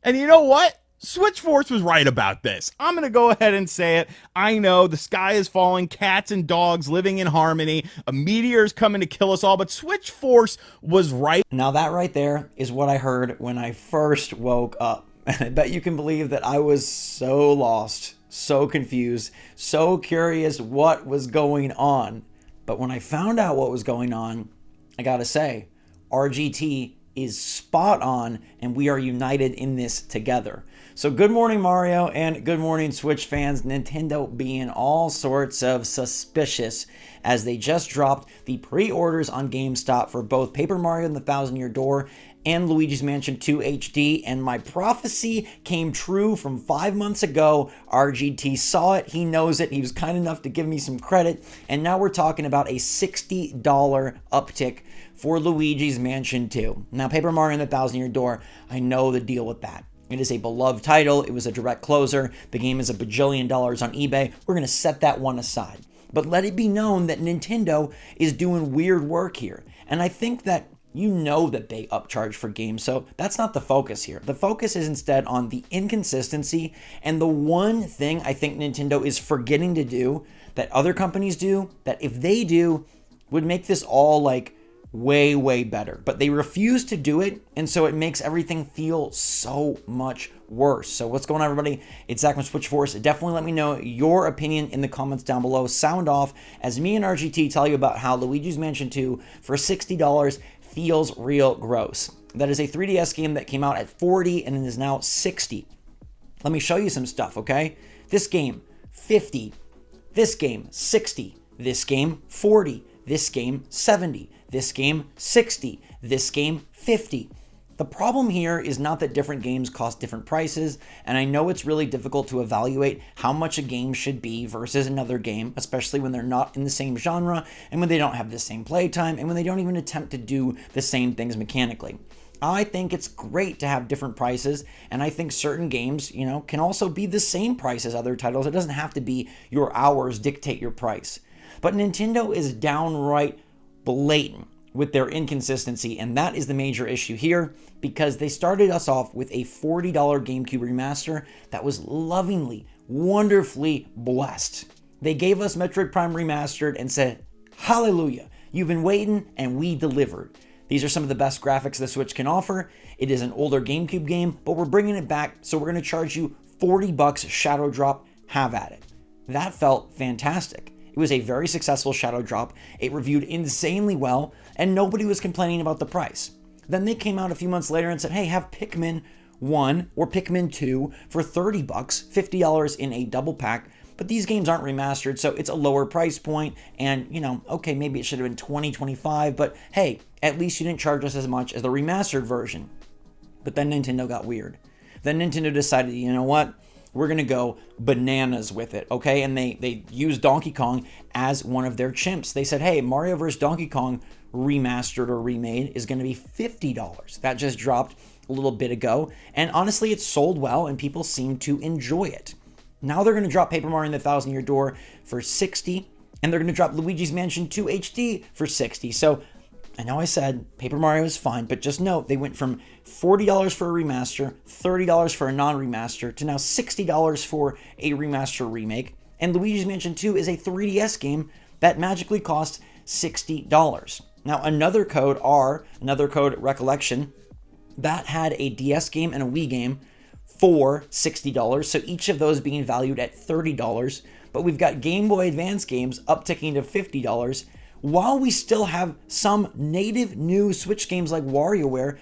And you know what? SwitchForce was right about this. I'm going to go ahead and say it. I know the sky is falling, cats and dogs living in harmony, a meteor is coming to kill us all, but SwitchForce was right. Now that right there is what I heard when I first woke up. And I bet you can believe that I was so lost, so confused, so curious what was going on. But when I found out what was going on, I gotta say, RGT is spot on, and we are united in this together. So good morning, Mario, and good morning, Switch fans. Nintendo being all sorts of suspicious as they just dropped the pre-orders on GameStop for both Paper Mario and the Thousand Year Door and Luigi's Mansion 2 HD, and my prophecy came true from 5 months ago. RGT saw it, he knows it, he was kind enough to give me some credit, and now we're talking about a $60 uptick for Luigi's Mansion 2. Now, Paper Mario and the Thousand Year Door, I know the deal with that. It is a beloved title, it was a direct closer, the game is $1 bajillion on eBay, we're going to set that one aside. But let it be known that Nintendo is doing weird work here, and I think that you know that they upcharge for games, so that's not the focus here. The focus is instead on the inconsistency, and the one thing I think Nintendo is forgetting to do that other companies do, that if they do, would make this all like way, way better. But they refuse to do it, and so it makes everything feel so much worse. So what's going on, everybody? It's Zach from SwitchForce. Definitely let me know your opinion in the comments down below. Sound off as me and RGT tell you about how Luigi's Mansion 2 for $60 feels real gross. That is a 3DS game that came out at $40 and it is now $60. Let me show you some stuff, okay? This game, $50. This game, $60. This game, $40. This game, $70. This game, $60. This game, $50. The problem here is not that different games cost different prices, and I know it's really difficult to evaluate how much a game should be versus another game, especially when they're not in the same genre, and when they don't have the same playtime, and when they don't even attempt to do the same things mechanically. I think it's great to have different prices, and I think certain games, can also be the same price as other titles. It doesn't have to be your hours dictate your price. But Nintendo is downright blatant with their inconsistency, and that is the major issue here, because they started us off with a $40 GameCube remaster that was lovingly, wonderfully blessed. They gave us Metroid Prime Remastered and said, hallelujah, you've been waiting and we delivered. These are some of the best graphics the Switch can offer. It is an older GameCube game, but we're bringing it back, so we're going to charge you $40 Shadow Drop, have at it. That felt fantastic. It was a very successful Shadow Drop. It reviewed insanely well, and nobody was complaining about the price. Then they came out a few months later and said, hey, have Pikmin 1 or Pikmin 2 for $30, $50 in a double pack. But these games aren't remastered, so it's a lower price point, and, okay, maybe it should have been $20, $25, but hey, at least you didn't charge us as much as the remastered version. But then Nintendo got weird. Then Nintendo decided, you know what? We're going to go bananas with it, okay? And they used Donkey Kong as one of their chimps. They said, hey, Mario vs. Donkey Kong remastered or remade is going to be $50. That just dropped a little bit ago. And honestly, it sold well and people seem to enjoy it. Now they're going to drop Paper Mario and the Thousand Year Door for $60. And they're going to drop Luigi's Mansion 2 HD for $60. So I know I said Paper Mario is fine, but just note they went from $40 for a remaster, $30 for a non-remaster, to now $60 for a remaster remake. And Luigi's Mansion 2 is a 3DS game that magically costs $60. Now another code Recollection, that had a DS game and a Wii game for $60, so each of those being valued at $30. But we've got Game Boy Advance games upticking to $50, while we still have some native new Switch games like WarioWare.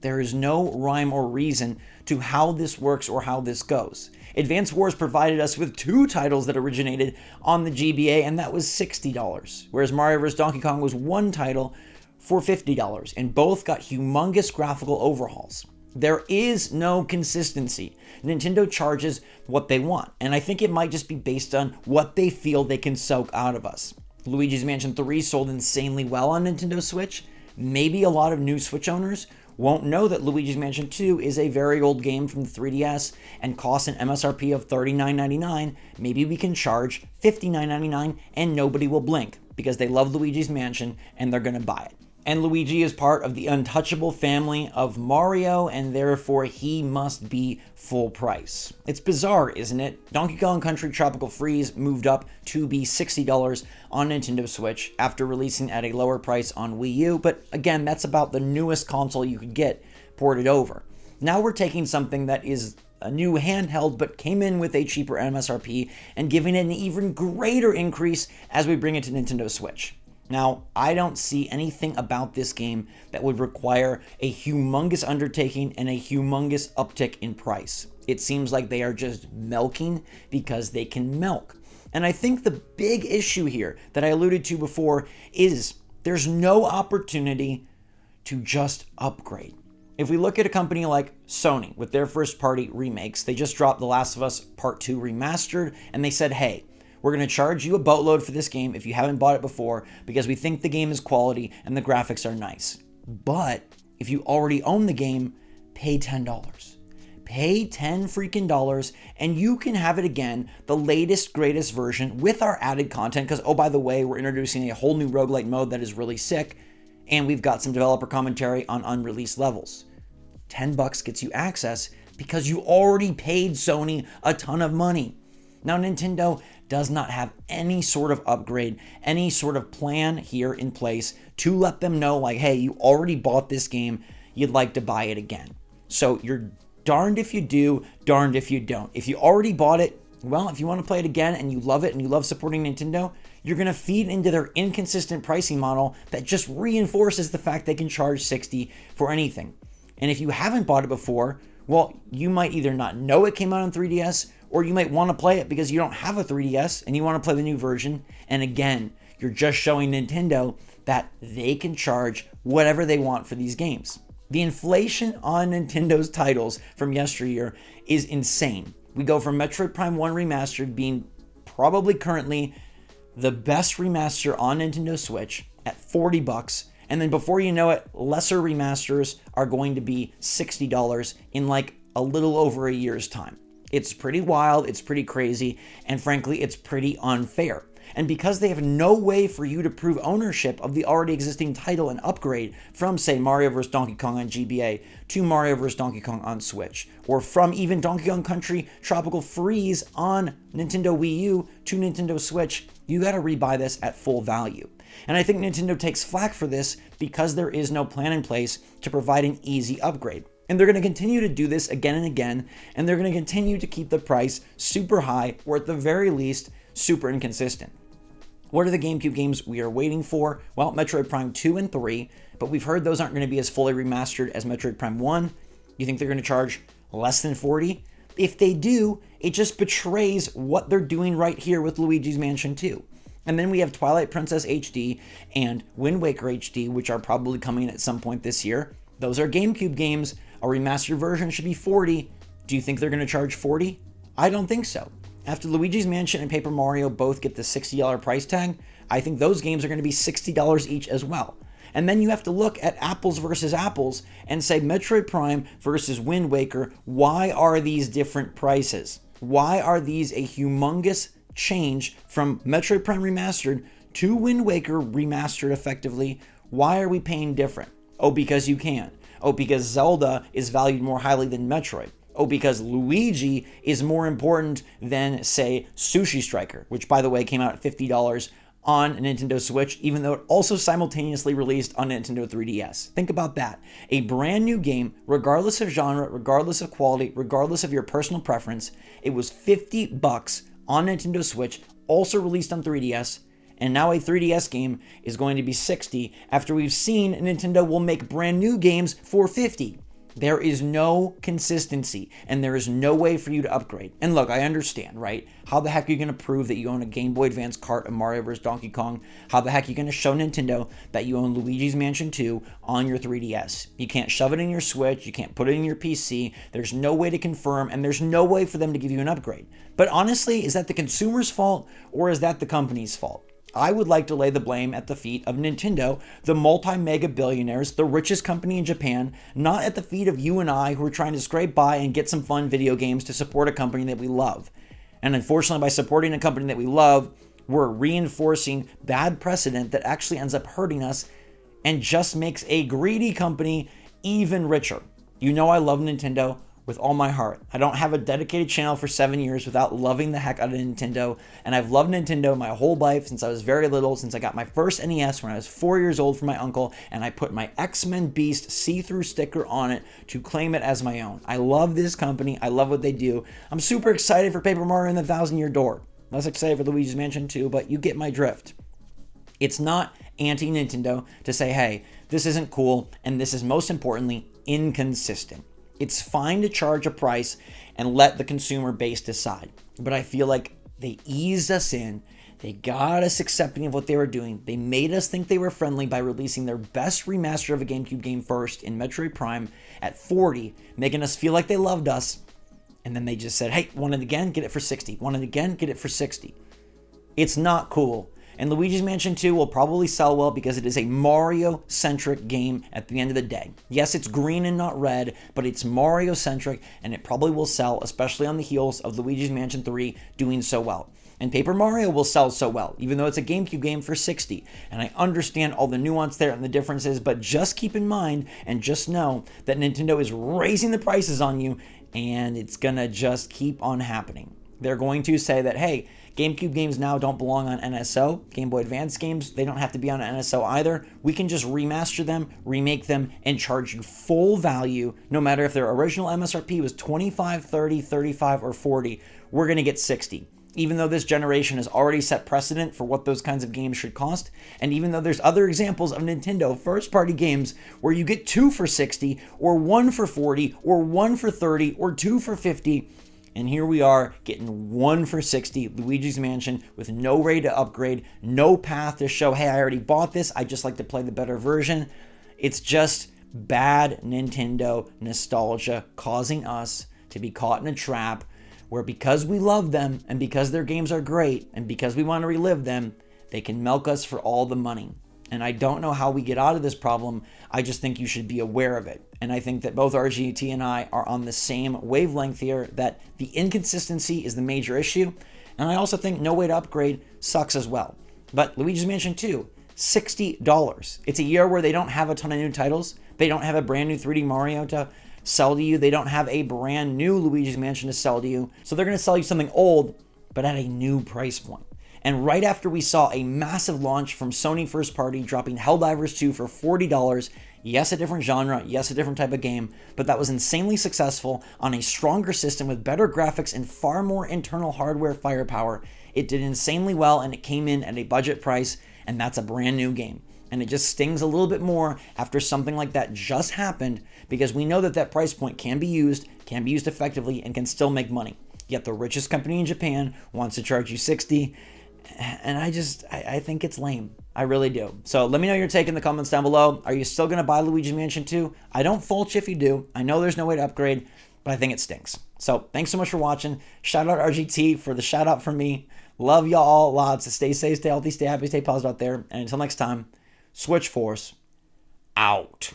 There is no rhyme or reason to how this works or how this goes. Advance Wars provided us with 2 titles that originated on the GBA, and that was $60, whereas Mario vs. Donkey Kong was 1 title for $50, and both got humongous graphical overhauls. There is no consistency. Nintendo charges what they want, and I think it might just be based on what they feel they can soak out of us. Luigi's Mansion 3 sold insanely well on Nintendo Switch. Maybe a lot of new Switch owners won't know that Luigi's Mansion 2 is a very old game from the 3DS and costs an MSRP of $39.99. Maybe we can charge $59.99 and nobody will blink because they love Luigi's Mansion and they're going to buy it. And Luigi is part of the untouchable family of Mario, and therefore he must be full price. It's bizarre, isn't it? Donkey Kong Country Tropical Freeze moved up to be $60 on Nintendo Switch after releasing at a lower price on Wii U, but again, that's about the newest console you could get ported over. Now we're taking something that is a new handheld but came in with a cheaper MSRP and giving it an even greater increase as we bring it to Nintendo Switch. Now, I don't see anything about this game that would require a humongous undertaking and a humongous uptick in price. It seems like they are just milking because they can milk. And I think the big issue here that I alluded to before is there's no opportunity to just upgrade. If we look at a company like Sony with their first party remakes, they just dropped The Last of Us Part 2 Remastered, and they said, hey, we're going to charge you a boatload for this game if you haven't bought it before because we think the game is quality and the graphics are nice. But if you already own the game, pay $10. Pay $10 freaking dollars and you can have it again, the latest, greatest version with our added content because, oh, by the way, we're introducing a whole new roguelite mode that is really sick and we've got some developer commentary on unreleased levels. $10 gets you access because you already paid Sony a ton of money. Now, Nintendo does not have any sort of upgrade, any sort of plan here in place to let them know, like, hey, you already bought this game, you'd like to buy it again. So you're darned if you do, darned if you don't. If you already bought it, well, if you want to play it again and you love it and you love supporting Nintendo, you're going to feed into their inconsistent pricing model that just reinforces the fact they can charge $60 for anything. And if you haven't bought it before, well, you might either not know it came out on 3DS, or you might want to play it because you don't have a 3DS and you want to play the new version. And again, you're just showing Nintendo that they can charge whatever they want for these games. The inflation on Nintendo's titles from yesteryear is insane. We go from Metroid Prime 1 Remastered being probably currently the best remaster on Nintendo Switch at $40. And then before you know it, lesser remasters are going to be $60 in like a little over a year's time. It's pretty wild, it's pretty crazy, and frankly, it's pretty unfair. And because they have no way for you to prove ownership of the already existing title and upgrade from, say, Mario vs. Donkey Kong on GBA to Mario vs. Donkey Kong on Switch, or from even Donkey Kong Country Tropical Freeze on Nintendo Wii U to Nintendo Switch, you gotta rebuy this at full value. And I think Nintendo takes flack for this because there is no plan in place to provide an easy upgrade. And they're going to continue to do this again and again, and they're going to continue to keep the price super high, or at the very least, super inconsistent. What are the GameCube games we are waiting for? Well, Metroid Prime 2 and 3, but we've heard those aren't going to be as fully remastered as Metroid Prime 1. You think they're going to charge less than $40? If they do, it just betrays what they're doing right here with Luigi's Mansion 2. And then we have Twilight Princess HD and Wind Waker HD, which are probably coming at some point this year. Those are GameCube games. A remastered version should be $40. Do you think they're going to charge $40? I don't think so. After Luigi's Mansion and Paper Mario both get the $60 price tag, I think those games are going to be $60 each as well. And then you have to look at apples versus apples and say Metroid Prime versus Wind Waker, why are these different prices? Why are these a humongous change from Metroid Prime Remastered to Wind Waker Remastered effectively? Why are we paying different? Oh, because you can. Oh, because Zelda is valued more highly than Metroid. Oh, because Luigi is more important than, say, Sushi Striker, which, by the way, came out at $50 on Nintendo Switch, even though it also simultaneously released on Nintendo 3DS. Think about that. A brand new game, regardless of genre, regardless of quality, regardless of your personal preference, it was $50 on Nintendo Switch, also released on 3DS, and now a 3DS game is going to be $60 after we've seen Nintendo will make brand new games for $50. There is no consistency, and there is no way for you to upgrade. And look, I understand, right? How the heck are you going to prove that you own a Game Boy Advance cart of Mario vs. Donkey Kong? How the heck are you going to show Nintendo that you own Luigi's Mansion 2 on your 3DS? You can't shove it in your Switch, you can't put it in your PC, there's no way to confirm, and there's no way for them to give you an upgrade. But honestly, is that the consumer's fault, or is that the company's fault? I would like to lay the blame at the feet of Nintendo, the multi-mega billionaires, the richest company in Japan, not at the feet of you and I who are trying to scrape by and get some fun video games to support a company that we love. And unfortunately, by supporting a company that we love, we're reinforcing bad precedent that actually ends up hurting us and just makes a greedy company even richer. You know I love Nintendo with all my heart. I don't have a dedicated channel for 7 years without loving the heck out of Nintendo, and I've loved Nintendo my whole life since I was very little, since I got my first NES when I was 4 years old from my uncle, and I put my X-Men Beast see-through sticker on it to claim it as my own. I love this company. I love what they do. I'm super excited for Paper Mario and the Thousand Year Door. Less excited for Luigi's Mansion 2, but you get my drift. It's not anti-Nintendo to say, hey, this isn't cool, and this is most importantly inconsistent. It's fine to charge a price and let the consumer base decide. But I feel like they eased us in. They got us accepting of what they were doing. They made us think they were friendly by releasing their best remaster of a GameCube game first in Metroid Prime at $40, making us feel like they loved us. And then they just said, hey, want it again? Get it for $60. Want it again? Get it for $60. It's not cool. And Luigi's Mansion 2 will probably sell well because it is a Mario-centric game at the end of the day. Yes, it's green and not red, but it's Mario-centric, and it probably will sell, especially on the heels of Luigi's Mansion 3 doing so well. And Paper Mario will sell so well, even though it's a GameCube game for $60. And I understand all the nuance there and the differences, but just keep in mind and just know that Nintendo is raising the prices on you, and it's gonna just keep on happening. They're going to say that, hey, GameCube games now don't belong on NSO. Game Boy Advance games, they don't have to be on NSO either. We can just remaster them, remake them, and charge you full value, no matter if their original MSRP was $25, $30, $35, or $40. We're going to get $60. Even though this generation has already set precedent for what those kinds of games should cost, and even though there's other examples of Nintendo first-party games where you get 2 for $60, or 1 for $40, or 1 for $30, or 2 for $50, and here we are getting 1 for $60, Luigi's Mansion, with no way to upgrade, no path to show, hey, I already bought this, I just like to play the better version. It's just bad Nintendo nostalgia causing us to be caught in a trap where, because we love them and because their games are great and because we want to relive them, they can milk us for all the money. And I don't know how we get out of this problem. I just think you should be aware of it. And I think that both RGT and I are on the same wavelength here, that the inconsistency is the major issue. And I also think no way to upgrade sucks as well. But Luigi's Mansion 2, $60. It's a year where they don't have a ton of new titles. They don't have a brand new 3D Mario to sell to you. They don't have a brand new Luigi's Mansion to sell to you. So they're going to sell you something old, but at a new price point. And right after we saw a massive launch from Sony first party dropping Helldivers 2 for $40, yes, a different genre, yes, a different type of game, but that was insanely successful on a stronger system with better graphics and far more internal hardware firepower. It did insanely well, and it came in at a budget price, and that's a brand new game. And it just stings a little bit more after something like that just happened, because we know that that price point can be used effectively, and can still make money. Yet the richest company in Japan wants to charge you $60. And I think it's lame. I really do. So let me know your take in the comments down below. Are you still going to buy Luigi's Mansion 2? I don't fault you if you do. I know there's no way to upgrade, but I think it stinks. So thanks so much for watching. Shout out RGT for the shout out from me. Love y'all lots. Stay safe, stay healthy, stay happy, stay positive out there. And until next time, SwitchForce out.